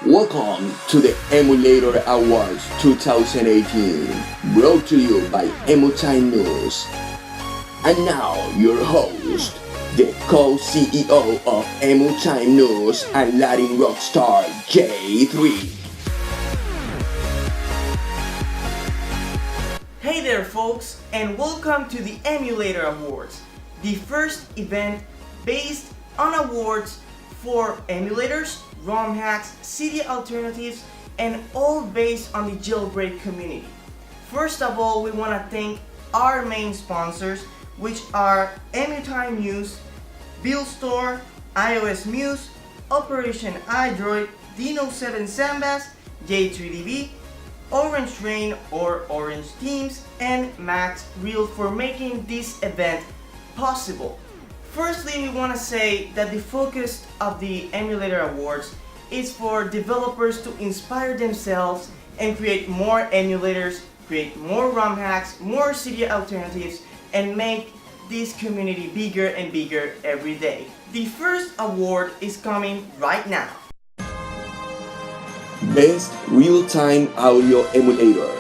Welcome to the Emulator Awards 2018, brought to you by EmuTime News. And now, your host, the co-CEO of EmuTime News and Latin rock star J3. Hey there folks, and welcome to the Emulator Awards, the first event based on awards for emulators, ROM hacks, CD alternatives, and all based on the jailbreak community. First of all, we want to thank our main sponsors, which are EmuTime News, Bill Store, iOS Muse, Operation iDroid, Dino7 Sambas, J3DB, Orange Rain or Orange Teams, and Max Reel for making this event possible. Firstly, we want to say that the focus of the Emulator Awards is for developers to inspire themselves and create more emulators, create more ROM hacks, more CD alternatives, and make this community bigger and bigger every day. The first award is coming right now. Best Real-Time Audio Emulator.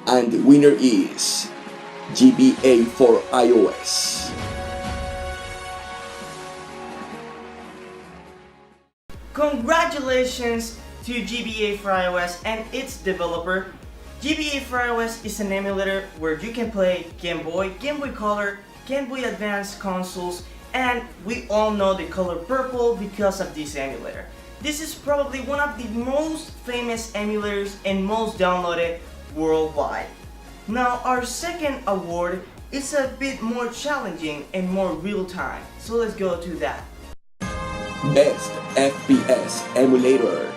And the winner is GBA for iOS. Congratulations to GBA for iOS and its developer. GBA for iOS is an emulator where you can play Game Boy, Game Boy Color, Game Boy Advance consoles, and we all know the color purple because of this emulator. This is probably one of the most famous emulators and most downloaded worldwide. Now our second award is a bit more challenging and more real-time, so let's go to that. Best FPS Emulator.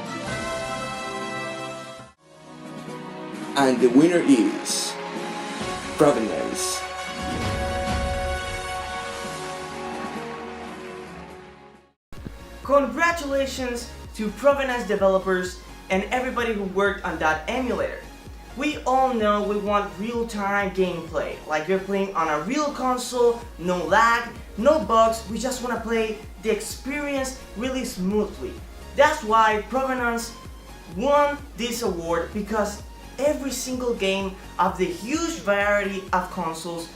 And the winner is Provenance. Congratulations to Provenance developers and everybody who worked on that emulator. We all know we want real-time gameplay, like you're playing on a real console, no lag, no bugs, we just want to play the experience really smoothly. That's why Provenance won this award, because every single game of the huge variety of consoles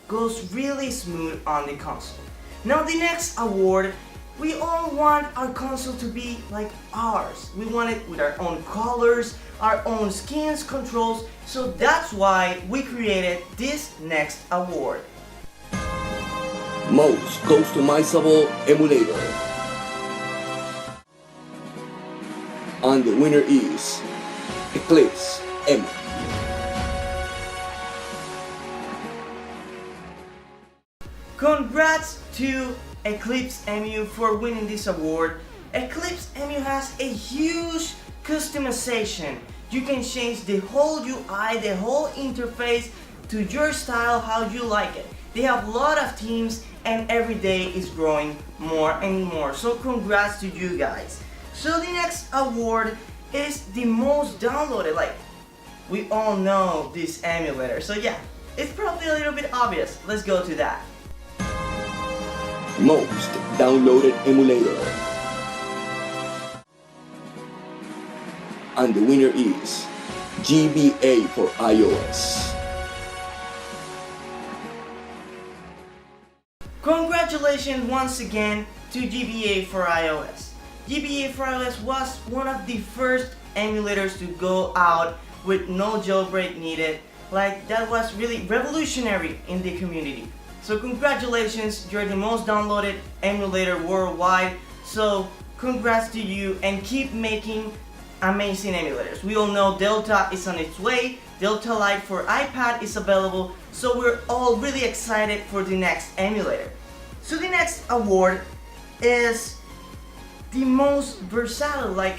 goes really smooth on the console. Now the next award, we all want our console to be like ours. We want it with our own colors, our own skins, controls, so that's why we created this next award. Most customizable emulator. And the winner is Eclipse Emu. Congrats to Eclipse Emu for winning this award. Eclipse Emu has a huge customization. You can change the whole UI, the whole interface to your style, how you like it. They have a lot of teams and every day is growing more and more. So congrats to you guys. So the next award is the most downloaded. Like, we all know this emulator. So yeah, it's probably a little bit obvious. Let's go to that. Most downloaded emulator. And the winner is GBA for iOS. Congratulations once again to GBA for iOS. GBA for iOS was one of the first emulators to go out with no jailbreak needed. Like, that was really revolutionary in the community. So congratulations, you're the most downloaded emulator worldwide. So congrats to you and keep making amazing emulators. We all know Delta is on its way. Delta Lite for iPad is available. So we're all really excited for the next emulator. So the next award is the most versatile. Like,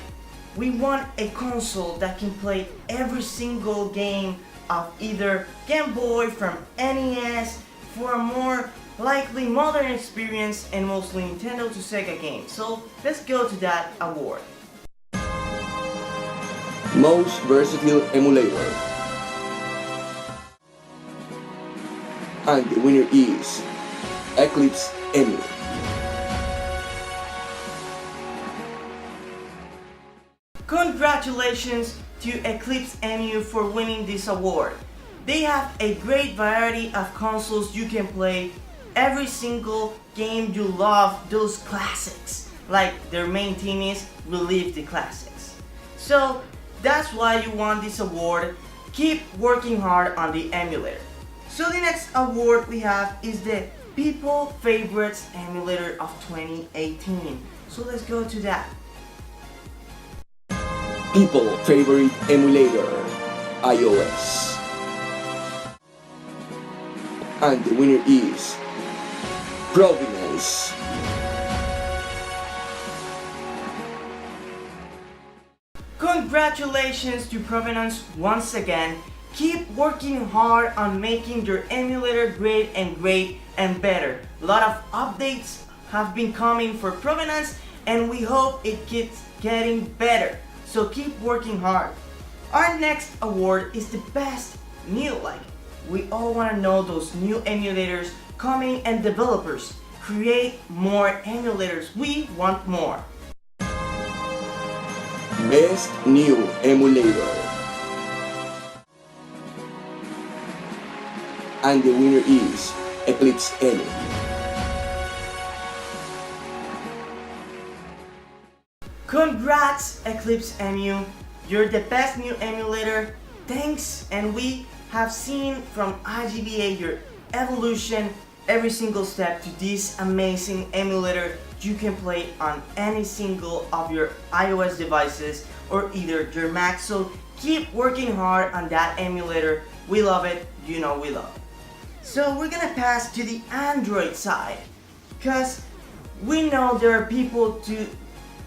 we want a console that can play every single game of either Game Boy, from NES, for a more likely modern experience, and mostly Nintendo to Sega games. So let's go to that award. Most versatile emulator. And the winner is Eclipse Emu. Congratulations to Eclipse Emu for winning this award. They have a great variety of consoles you can play every single game you love, those classics. Like their main theme is relive the classics. So that's why you won this award. Keep working hard on the emulator. So the next award we have is the People Favorites Emulator of 2018. So let's go to that. People Favorite Emulator iOS. And the winner is Provenance. Congratulations to Provenance once again. Keep working hard on making your emulator great and better. A lot of updates have been coming for Provenance and we hope it keeps getting better. So keep working hard. Our next award is the best new, we all want to know those new emulators coming and developers create more emulators. We want more. Best New Emulator. And the winner is Eclipse Emu. Congrats Eclipse Emu, you're the best new emulator. Thanks, and we have seen from IGBA your evolution every single step to this amazing emulator you can play on any single of your iOS devices or either your Mac. So keep working hard on that emulator. We love it, you know we love it. So we're gonna pass to the Android side because we know there are people to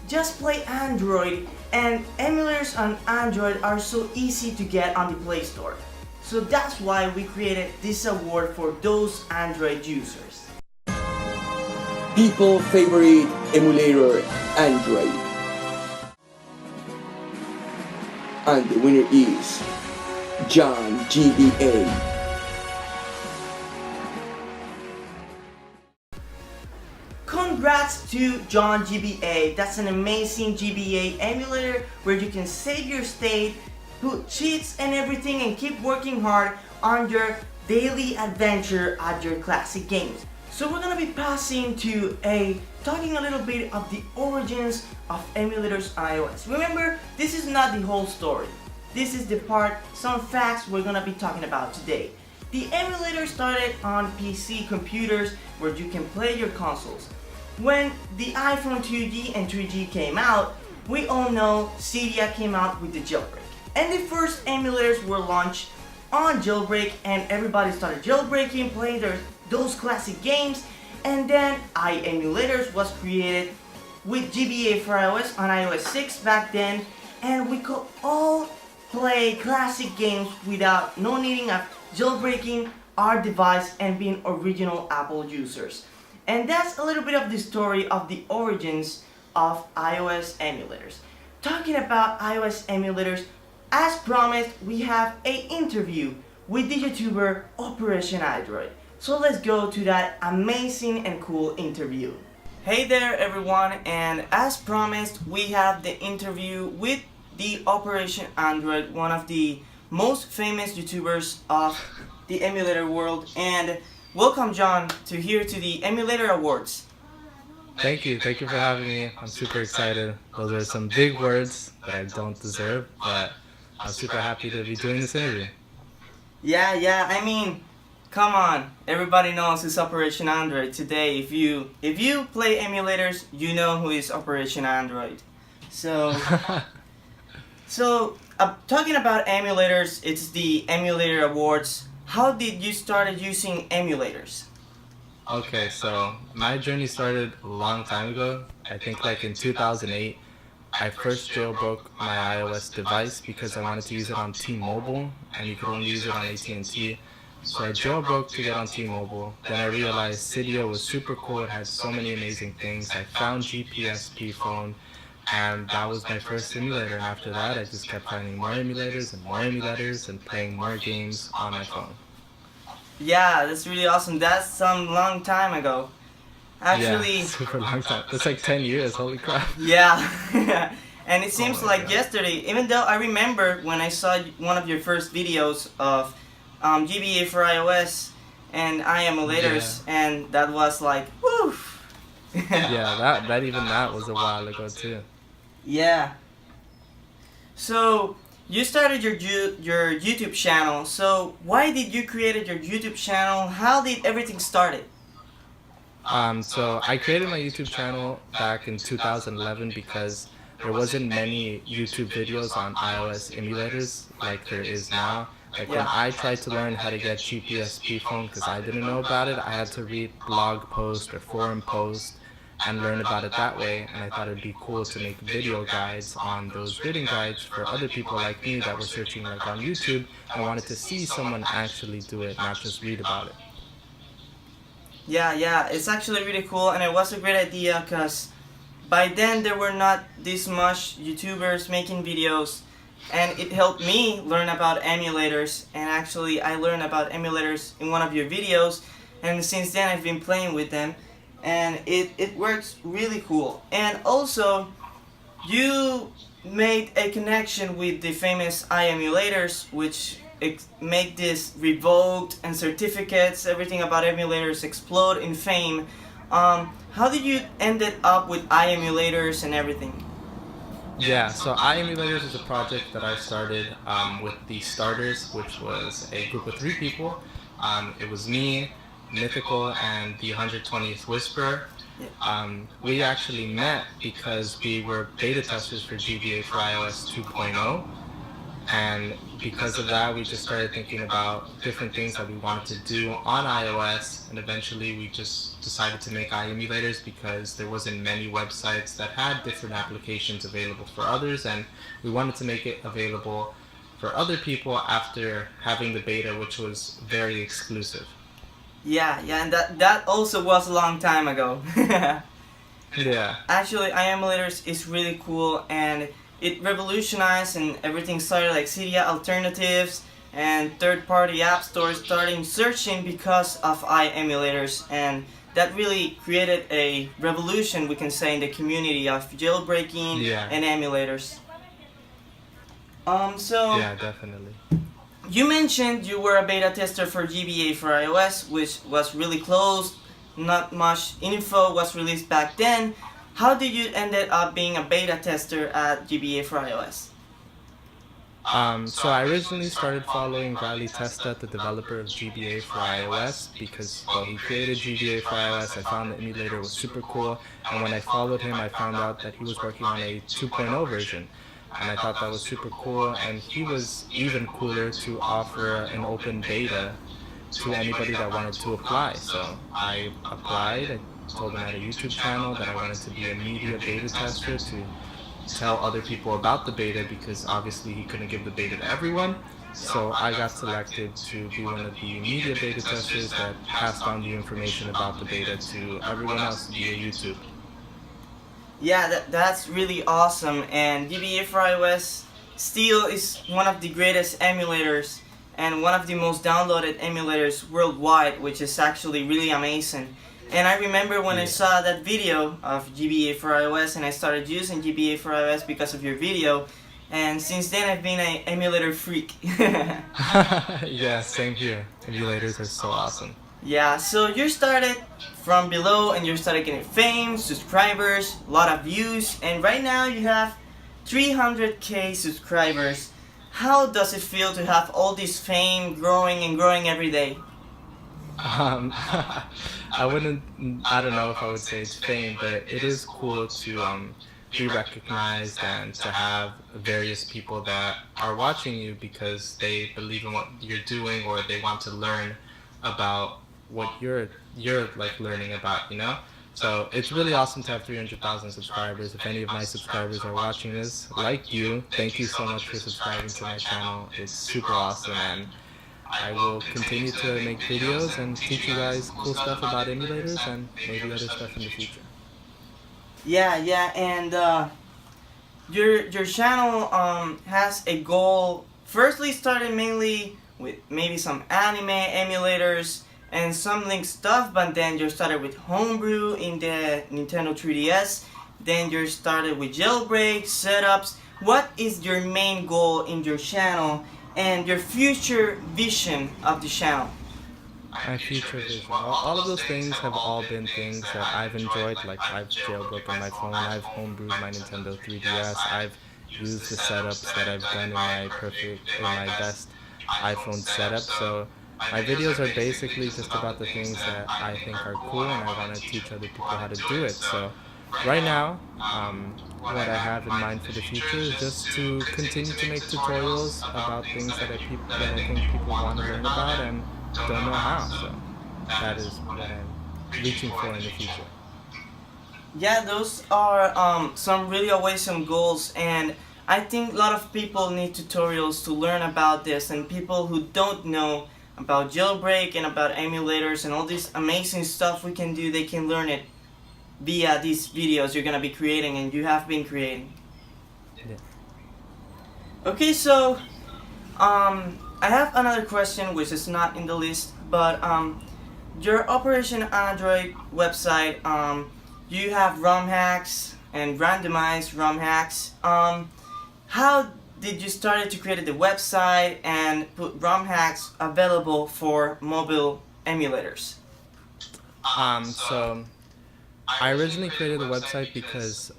just play Android and emulators on Android are so easy to get on the Play Store. So that's why we created this award for those Android users. People Favorite Emulator Android. And the winner is John GBA. Congrats to John GBA. That's an amazing GBA emulator where you can save your state, put cheats and everything and keep working hard on your daily adventure at your classic games. So we're gonna be passing to talking a little bit of the origins of emulators on iOS. Remember, this is not the whole story. This is the part, some facts we're gonna be talking about today. The emulator started on PC computers where you can play your consoles. When the iPhone 2G and 3G came out, we all know Cydia came out with the jailbreak. And the first emulators were launched on jailbreak and everybody started jailbreaking, playing those classic games, and then iEmulators was created with GBA for iOS on iOS 6 back then, and we could all play classic games without no needing of jailbreaking our device and being original Apple users. And that's a little bit of the story of the origins of iOS emulators. Talking about iOS emulators, as promised, we have an interview with the YouTuber Operation Android. So let's go to that amazing and cool interview. Hey there everyone, and as promised, we have the interview with the Operation Android, one of the most famous YouTubers of the emulator world. And welcome John to the Emulator Awards. Thank you for having me. I'm super excited. Those are some big words that I don't deserve, but I'm super happy to be doing this interview. Yeah, I mean, come on, everybody knows who's Operation Android today. If you play emulators, you know who is Operation Android. So, talking about emulators, it's the Emulator Awards. How did you start using emulators? Okay, so my journey started a long time ago. I think like in 2008. I first jailbroke my iOS device because I wanted to use it on T-Mobile, and you could only use it on AT&T. So I jailbroke to get on T-Mobile. Then I realized Cydia was super cool. It had so many amazing things. I found GPSP phone, and that was my first emulator. And after that, I just kept finding more emulators and playing more games on my phone. Yeah, that's really awesome. That's some long time ago. Actually, yeah, super long time. That's like 10 years. Holy crap. Yeah. And it seems my like God. yesterday, even though I remember when I saw one of your first videos of GBA for iOS and emulators, and that was like, woo! Yeah, that was a while ago too. Yeah. So you started your YouTube channel. So why did you create your YouTube channel? How did everything started? So I created my YouTube channel back in 2011 because there wasn't many YouTube videos on iOS emulators like there is now. Like when I tried to learn how to get GPSP phone because I didn't know about it, I had to read blog posts or forum posts and learn about it that way. And I thought it'd be cool to make video guides on those reading guides for other people like me that were searching like on YouTube and wanted to see someone actually do it, not just read about it. Yeah, it's actually really cool, and it was a great idea because by then there were not this much YouTubers making videos, and it helped me learn about emulators. And actually, I learned about emulators in one of your videos, and since then I've been playing with them, and it works really cool. And also, you made a connection with the famous emulators, which make this revoked and certificates, everything about emulators explode in fame. How did you ended up with emulators and everything? Yeah, so iEmulators is a project that I started with the Starters, which was a group of 3 people. It was me, Mythical, and the 120th Whisperer. We actually met because we were beta testers for GBA for iOS 2.0. And because of that, we just started thinking about different things that we wanted to do on iOS, and eventually we just decided to make emulators because there wasn't many websites that had different applications available for others, and we wanted to make it available for other people after having the beta, which was very exclusive. Yeah, and that also was a long time ago. Yeah. Actually, emulators is really cool, and it revolutionized, and everything started like Cydia alternatives and third-party app stores starting searching because of emulators, and that really created a revolution, we can say, in the community of jailbreaking and emulators. So Yeah, definitely. you mentioned you were a beta tester for GBA for iOS, which was really closed. Not much info was released back then. How did you ended up being a beta tester at GBA for iOS? So I originally started following Riley Testa, the developer of GBA for iOS, because, well, he created GBA for iOS. I found the emulator was super cool, and when I followed him, I found out that he was working on a 2.0 version, and I thought that was super cool, and he was even cooler to offer an open beta to anybody that wanted to apply. So I applied. I told him I had a YouTube channel, that I wanted to be a media beta tester to tell other people about the beta, because obviously he couldn't give the beta to everyone. So I got selected to be one of the media beta testers that passed on the information about the beta to everyone else via YouTube. Yeah, that's really awesome, and GBA for iOS still is one of the greatest emulators and one of the most downloaded emulators worldwide, which is actually really amazing. And I remember when I saw that video of GBA for iOS, and I started using GBA for iOS because of your video, and since then I've been an emulator freak. Yeah, same here. Emulators are so awesome. Yeah, so you started from below and you started getting fame, subscribers, a lot of views, and right now you have 300k subscribers. How does it feel to have all this fame growing and growing every day? I don't know if I would say it's fame, but it is cool to be recognized and to have various people that are watching you because they believe in what you're doing, or they want to learn about what you're like learning about, you know? So it's really awesome to have 300,000 subscribers. If any of my subscribers are watching this, like you, thank you so much for subscribing to my channel. It's super awesome, and I will continue to make videos and teach you guys cool stuff about emulators and maybe other stuff in the future. Yeah, and your channel has a goal. Firstly, started mainly with maybe some anime emulators and some Link stuff, but then you started with homebrew in the Nintendo 3DS, then you started with jailbreak, setups. What is your main goal in your channel and your future vision of the channel? My future vision. All of those things have all been things that I've enjoyed. Like I've jailbroken my phone, I've homebrewed my Nintendo 3DS, I've used the setups that I've done in my best iPhone setup. So my videos are basically just about the things that I think are cool, and I want to teach other people how to do it. So right now, what I have in mind for the future is just to continue to make tutorials about things that I think people want to learn about and don't know how. So that is what I'm reaching for in the future. Yeah, those are some really awesome goals, and I think a lot of people need tutorials to learn about this, and people who don't know about jailbreak and about emulators and all this amazing stuff we can do, they can learn it via these videos you're gonna be creating and you have been creating. Yeah. Okay, so I have another question which is not in the list, but your Operation Android website, you have ROM hacks and randomized ROM hacks. How did you start to create the website and put ROM hacks available for mobile emulators? So I originally created the website because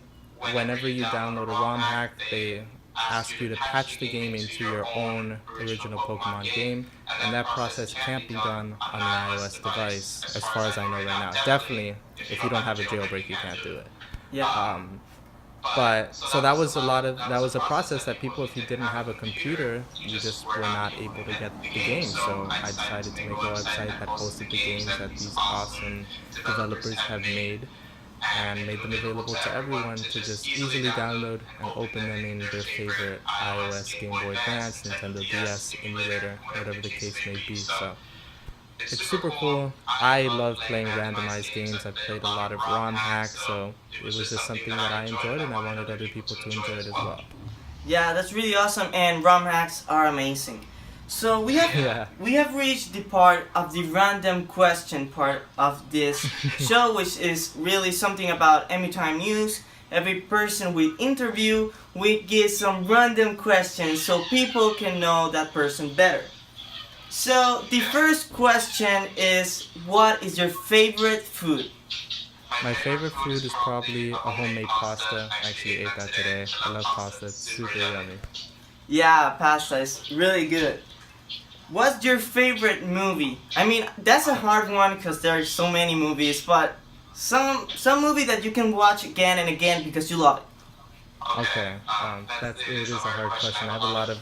whenever you download a ROM hack, they ask you to patch the game into your own original Pokemon game, and that process can't be done on an iOS device, as far as I know right now. Definitely, if you don't have a jailbreak, you can't do it. Yeah. But so that was a process that people, if you didn't have a computer, you just were not able to get the game. So I decided to make a website that posted the games that these awesome developers have made, and made them available to everyone to just easily download and open them in their favorite iOS, Game Boy Advance, Nintendo DS, emulator, whatever the case may be. So it's super cool. I love playing randomized games. I've played a lot of ROM hacks, so it was just something that I enjoyed, and I wanted other people to enjoy it as well. Yeah, that's really awesome, and ROM hacks are amazing. So we have Yeah. we have reached the part of the random question part of this show, which is really something about EmuTime news. Every person we interview, we give some random questions so people can know that person better. So the first question is, what is your favorite food? My favorite food is probably a homemade pasta. I actually ate that today. I love pasta. It's super yummy. Yeah, pasta is really good. What's your favorite movie? I mean, that's a hard one because there are so many movies, but some movie that you can watch again and again because you love it. Okay, it is a hard question. I have a lot of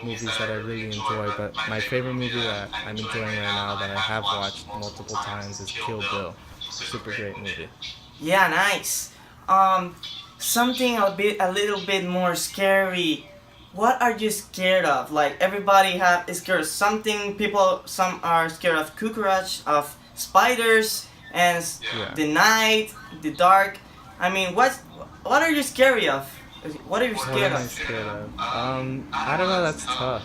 movies that I really enjoy, but my favorite movie that I'm enjoying right now that I have watched multiple times is Kill Bill. Super great movie. Yeah, nice. Something a little bit more scary. What are you scared of? Like everybody is scared of something. Some are scared of cockroach, of spiders, and Yeah. the night, the dark. I mean, what are you scared of? What are you What scared am I of? scared of? I don't know. That's tough.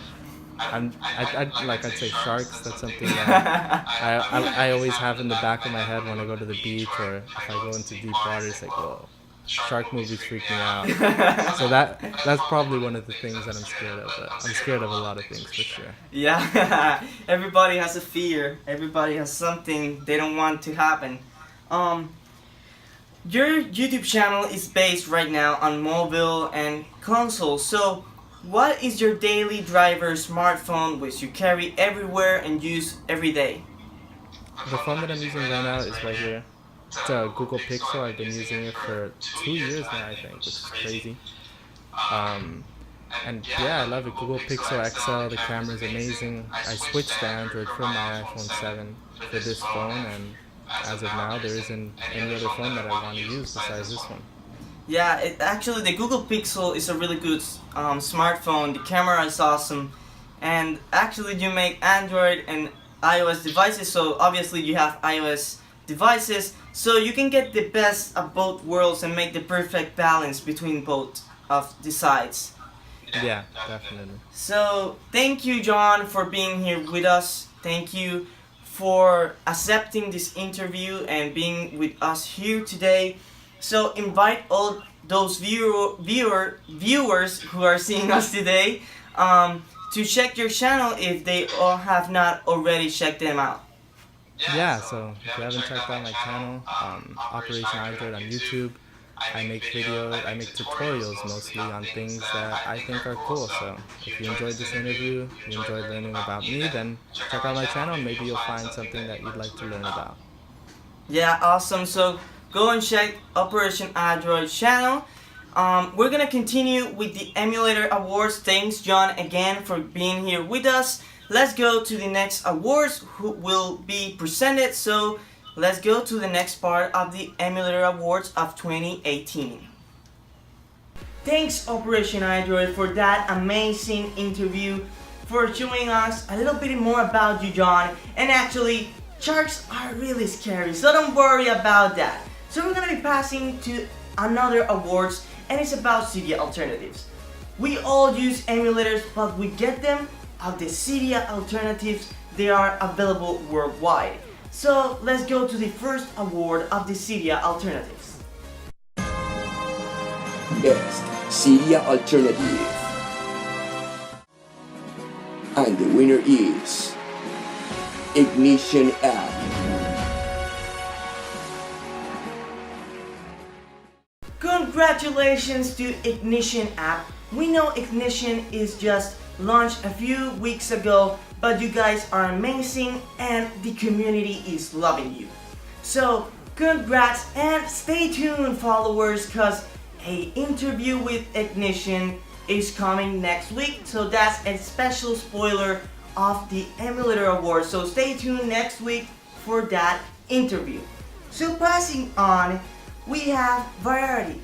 I'd say sharks. That's something that I always have in the back of my head when I go to the beach, or if I go into deep water. It's like, whoa, shark movies freak me out. So that's probably one of the things that I'm scared of. But I'm scared of a lot of things for sure. Yeah, everybody has a fear. Everybody has something they don't want to happen. Your YouTube channel is based right now on mobile and console. So, what is your daily driver smartphone which you carry everywhere and use every day? The phone that I'm using right now is right here. It's a Google Pixel. I've been using it for 2 years now, I think, which is crazy. And yeah, I love it. Google Pixel XL, the camera's amazing. I switched to Android from my iPhone 7 for this phone, and as of now, there isn't any other phone that I want to use besides this one. Yeah, actually the Google Pixel is a really good smartphone. The camera is awesome, and actually you make Android and iOS devices, so obviously you have iOS devices, so you can get the best of both worlds and make the perfect balance between both of the sides. Yeah, definitely. So thank you, John, for being here with us. Thank you for accepting this interview and being with us here today. So invite all those viewers who are seeing us today to check your channel if they all have not already checked them out. Yeah, so if you haven't checked out my channel, Operation Android on YouTube, I make videos, I make tutorials mostly on things that I think are cool. So if you enjoyed this interview, you enjoyed learning about me, then check out my channel and maybe you'll find something that you'd like to learn about. Yeah, awesome. So go and check Operation Android channel. We're gonna continue with the Emulator Awards. Thanks, John, again for being here with us. Let's go to the next awards who will be presented. So let's go to the next part of the Emulator Awards of 2018. Thanks, Operation Android, for that amazing interview, for showing us a little bit more about you, John. And actually, sharks are really scary, so don't worry about that. So we're gonna be passing to another awards, and it's about Cydia alternatives. We all use emulators, but we get them of the Cydia alternatives. They are available worldwide. So let's go to the first award of the Cydia alternatives. Best Cydia Alternative. And the winner is Ignition App. Congratulations to Ignition App. We know Ignition is just launched a few weeks ago, but you guys are amazing and the community is loving you. So congrats and stay tuned, followers, cause an interview with Ignition is coming next week. So that's a special spoiler of the Emulator Awards. So stay tuned next week for that interview. So passing on, we have variety.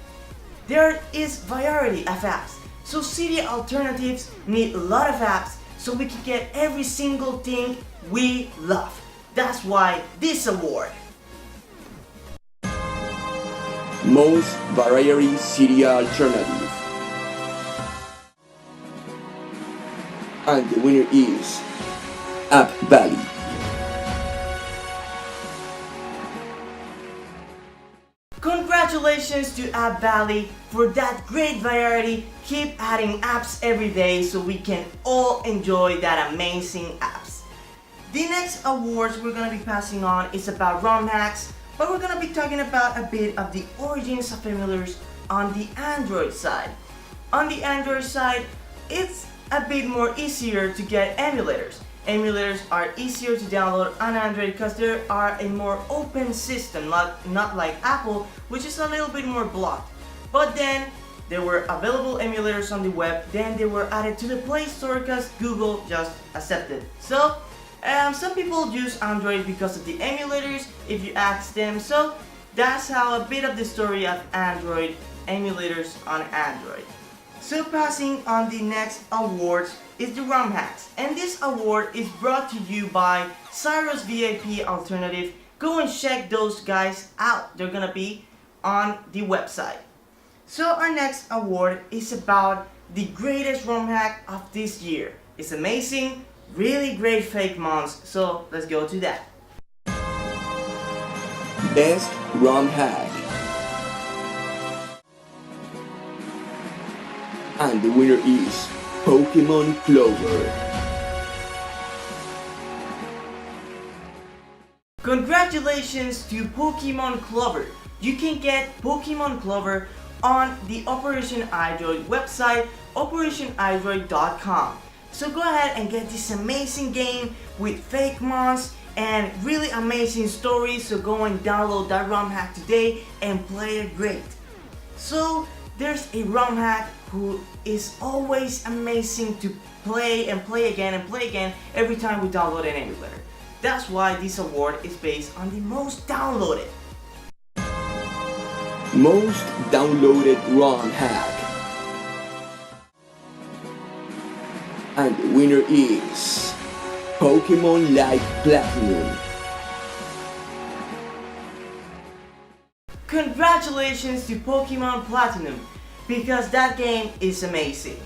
There is variety of apps. So Cydia alternatives need a lot of apps so we can get every single thing we love. That's why this award. Most Variety Cydia Alternative. And the winner is App Valley. Congratulations to App Valley for that great variety. Keep adding apps every day so we can all enjoy that amazing apps. The next awards we're gonna be passing on is about ROM hacks, but we're gonna be talking about a bit of the origins of emulators on the Android side. On the Android side, it's a bit more easier to get emulators. Emulators are easier to download on Android because they are a more open system, not like Apple, which is a little bit more blocked. But then there were available emulators on the web, then they were added to the Play Store because Google just accepted. So some people use Android because of the emulators if you ask them. So that's how a bit of the story of Android emulators on Android. So passing on the next awards is the ROM hacks, and this award is brought to you by Cyrus VIP Alternative. Go and check those guys out. They're gonna be on the website. So our next award is about the greatest ROM hack of this year. It's amazing, really great fake mons. So let's go to that. Best ROM Hack. And the winner is Pokemon Clover. Congratulations to Pokemon Clover. You can get Pokemon Clover on the Operation Android website, operationandroid.com. So go ahead and get this amazing game with fake mons and really amazing stories. So go and download that ROM hack today and play it great. So there's a ROM hack who is always amazing to play and play again and play again every time we download an emulator. That's why this award is based on the most downloaded. Most downloaded ROM hack. And the winner is Pokemon Light Platinum. Congratulations to Pokemon Platinum, because that game is amazing.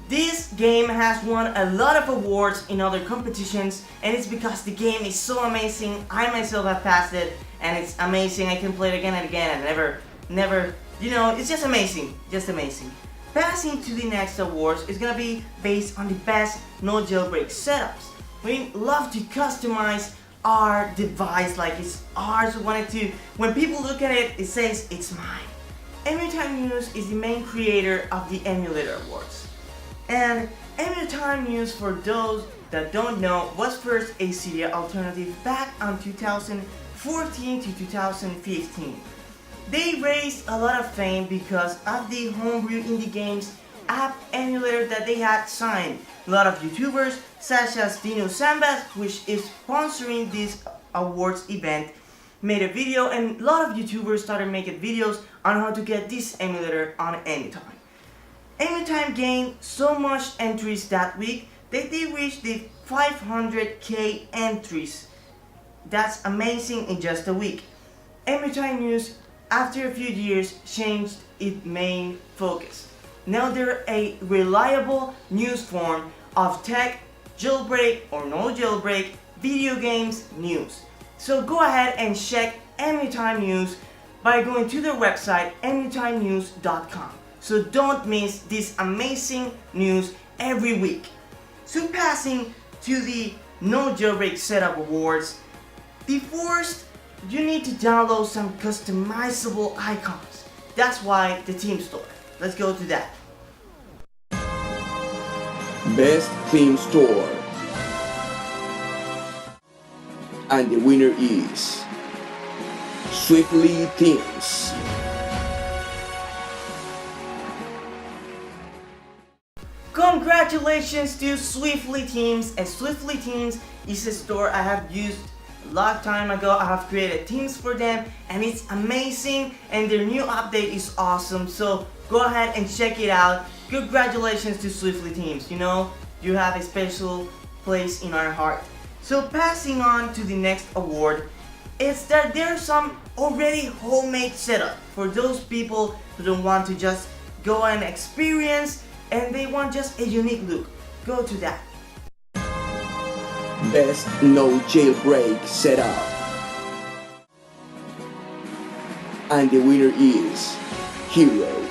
This game has won a lot of awards in other competitions, and it's because the game is so amazing. I myself have passed it and it's amazing. I can play it again and again and never never, it's just amazing, just amazing. Passing to the next awards is gonna be based on the best no jailbreak setups. We love to customize our device like it's ours. We wanted to, when people look at it, it says it's mine. EmuTime News is the main creator of the Emulator Awards. And EmuTime News, for those that don't know, was first a Cydia alternative back on 2014 to 2015. They raised a lot of fame because of the homebrew indie games app emulator that they had signed. A lot of YouTubers such as Dino Sambas, which is sponsoring this awards event, made a video, and a lot of YouTubers started making videos on how to get this emulator on EmuTime. EmuTime gained so much entries that week that they reached the 500k entries. That's amazing in just a week. EmuTime News, after a few years, changed its main focus. Now they're a reliable news form of tech, jailbreak or no jailbreak, video games news. So go ahead and check EmuTime News by going to their website emutimenews.com. So don't miss this amazing news every week. So passing to the No Jailbreak Setup Awards, the first, you need to download some customizable icons. That's why the theme store. Let's go to that. Best Theme Store. And the winner is Swiftly Themes. Congratulations to Swiftly Themes. And Swiftly Themes is a store I have used a long time ago. I have created themes for them and it's amazing, and their new update is awesome. So go ahead and check it out. Congratulations to Swiftly Themes. You have a special place in our heart. So passing on to the next award, is that there's some already homemade setup for those people who don't want to just go and experience and they want just a unique look. Go to that. Best No Jailbreak Setup. And the winner is Hero.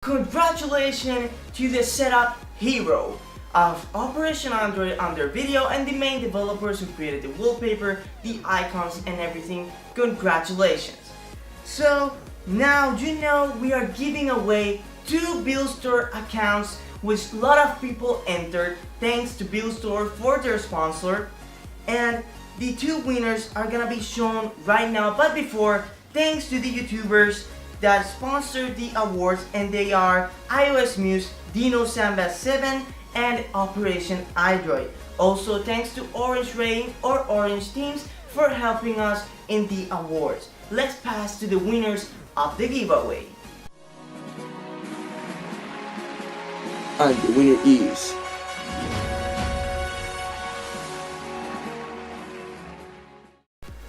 Congratulations to the setup Hero of Operation Android on their video, and the main developers who created the wallpaper, the icons and everything. Congratulations. So now we are giving away 2 BuildStore accounts, which a lot of people entered. Thanks to BuildStore for their sponsor, and the 2 winners are gonna be shown right now. But before, thanks to the YouTubers that sponsored the awards, and they are iOS Muse, Dino Samba 7 and Operation Android. Also thanks to Orange Rain or Orange Teams for helping us in the awards. Let's pass to the winners of the giveaway. And the winner is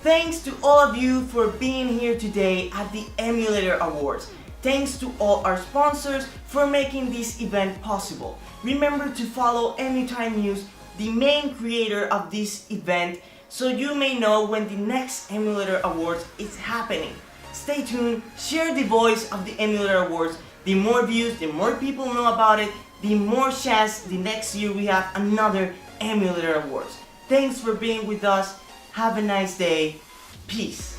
Thanks to all of you for being here today at the Emulator Awards. Thanks to all our sponsors for making this event possible. Remember to follow EmuTime News, the main creator of this event, so you may know when the next Emulator Awards is happening. Stay tuned, share the voice of the Emulator Awards. The more views, the more people know about it, the more chance the next year we have another Emulator Awards. Thanks for being with us. Have a nice day. Peace.